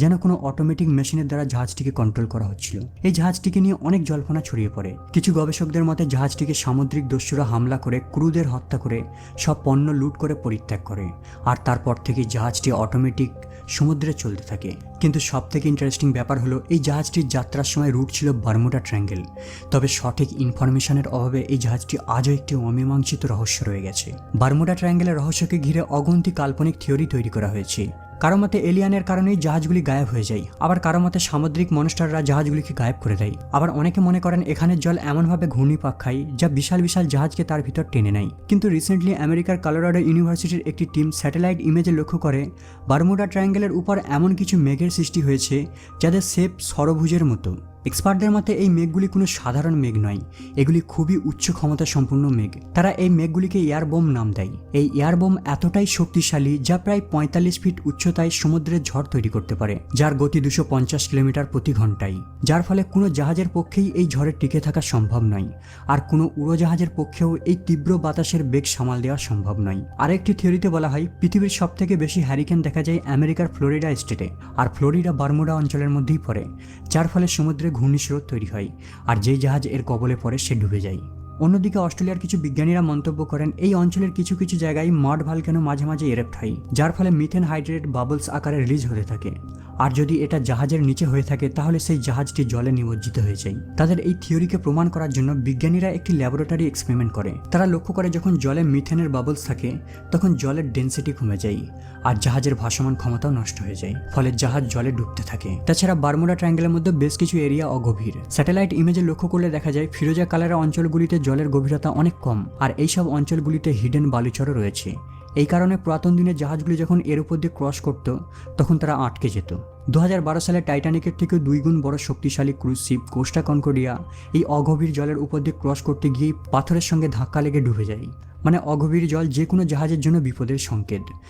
যেন কোনো অটোমেটিক মেশিনের দ্বারা জাহাজটিকে কন্ট্রোল করা হচ্ছিল। এই জাহাজটিকে নিয়ে অনেক জল্পনা ছড়িয়ে পড়ে। কিছু গবেষকদের মতে জাহাজটিকে সামুদ্রিক দস্যুরা হামলা করে ক্রুদের হত্যা করে সব পণ্য লুট করে পরিত্যাগ করে, আর তারপর থেকে জাহাজটি অটোমেটিক সমুদ্রে চলতে থাকে। কিন্তু সবথেকে ইন্টারেস্টিং ব্যাপার হলো এই জাহাজটির যাত্রার সময় রুট ছিল বারমুডা ট্রায়াঙ্গেল। তবে সঠিক ইনফরমেশনের অভাবে এই জাহাজটি আজও একটি অমীমাংসিত রহস্য রয়ে গেছে। বারমুডা ট্রায়াঙ্গেলের রহস্যকে ঘিরে অগন্তি কাল্পনিক থিওরি তৈরি করা হয়েছে। কারো মতে এলিয়ানের কারণেই জাহাজগুলি গায়েব হয়ে যায়, আবার কারো মতে সামুদ্রিক মনস্টাররা জাহাজগুলিকে গায়েব করে দেয়। আবার অনেকে মনে করেন এখানের জল এমনভাবে ঘূর্ণিপাক খায় যা বিশাল বিশাল জাহাজকে তার ভিতর টেনে নেয়। কিন্তু রিসেন্টলি আমেরিকার কলোরাডো ইউনিভার্সিটির একটি টিম স্যাটেলাইট ইমেজে লক্ষ্য করে বারমুডা ট্রায়াঙ্গেলের উপর এমন কিছু মেঘের সৃষ্টি হয়েছে যাদের শেপ ষড়ভুজের মতো। এক্সপার্টদের মতে এই মেঘগুলি কোনো সাধারণ মেঘ নয়, এগুলি খুবই উচ্চ ক্ষমতা সম্পন্ন মেঘ। তারা এই মেঘগুলিকে এয়ার বোম নাম দেয়। এই এয়ার বোম এতটাই শক্তিশালী যা প্রায় 45 ফিট উচ্চতায় সমুদ্রের ঝড় তৈরি করতে পারে, যার গতি 250 কিলোমিটার প্রতি ঘন্টায়, যার ফলে কোনো জাহাজের পক্ষেই এই ঝড়ে টিকে থাকা সম্ভব নয়। আর কোনো উড়োজাহাজের পক্ষেও এই তীব্র বাতাসের বেগ সামাল দেওয়া সম্ভব নয়। আরেকটি থিওরিতে বলা হয় পৃথিবীর সবথেকে বেশি হ্যারিকেন দেখা যায় আমেরিকার ফ্লোরিডা স্টেটে, আর ফ্লোরিডা বারমুডা অঞ্চলের মধ্যেই পড়ে, যার ফলে সমুদ্রে ঘূর্ণিস্রোত তৈরি হয়, আর যেই জাহাজ এর কবলে পড়ে সে ডুবে যায়। অন্যদিকে অস্ট্রেলিয়ার কিছু বিজ্ঞানীরা মন্তব্য করেন এই অঞ্চলের কিছু কিছু জায়গায় মড ভলক্যানো মাঝে মাঝে এরেপ্ট হয়, যার ফলে মিথেন হাইড্রেট বাবলস আকারে রিলিজ হতে থাকে। আর যদি এটা জাহাজের নিচে হয়ে থাকে তাহলে সেই জাহাজটি জলে নিমজ্জিত হয়ে যায়। তাদের এই থিওরিকে প্রমাণ করার জন্য বিজ্ঞানীরা একটি ল্যাবরেটরি এক্সপেরিমেন্ট করে। তারা লক্ষ্য করে যখন জলে মিথেনের বাবলস থাকে তখন জলের ডেন্সিটি কমে যায়, আর জাহাজের ভাসমান ক্ষমতাও নষ্ট হয়ে যায়, ফলে জাহাজ জলে ডুবতে থাকে। তাছাড়া বারমুডা ট্রায়াঙ্গেলের মধ্যে বেশ কিছু এরিয়া অগভীর। স্যাটেলাইট ইমেজে লক্ষ্য করলে দেখা যায় ফিরোজা কালারের অঞ্চলগুলিতে জলের গভীরতা অনেক কম, আর এইসব অঞ্চলগুলিতে হিডেন বালুচরও রয়েছে। এই কারণে পুরাতন দিনের জাহাজগুলি যখন এর উপর দিয়ে ক্রস করত তখন তারা আটকে যেত। 2012 সালে টাইটানিকের থেকে 2 গুণ বড় শক্তিশালী ক্রুজ শিপ কোস্টা কনকর্ডিয়া এই অগভীর জলের উপর দিয়ে ক্রস করতে গিয়ে পাথরের সঙ্গে ধাক্কা লেগে ডুবে যায়। মানে অগভীর জল যে কোনো জাহাজের জন্য বিপদের সংকেত।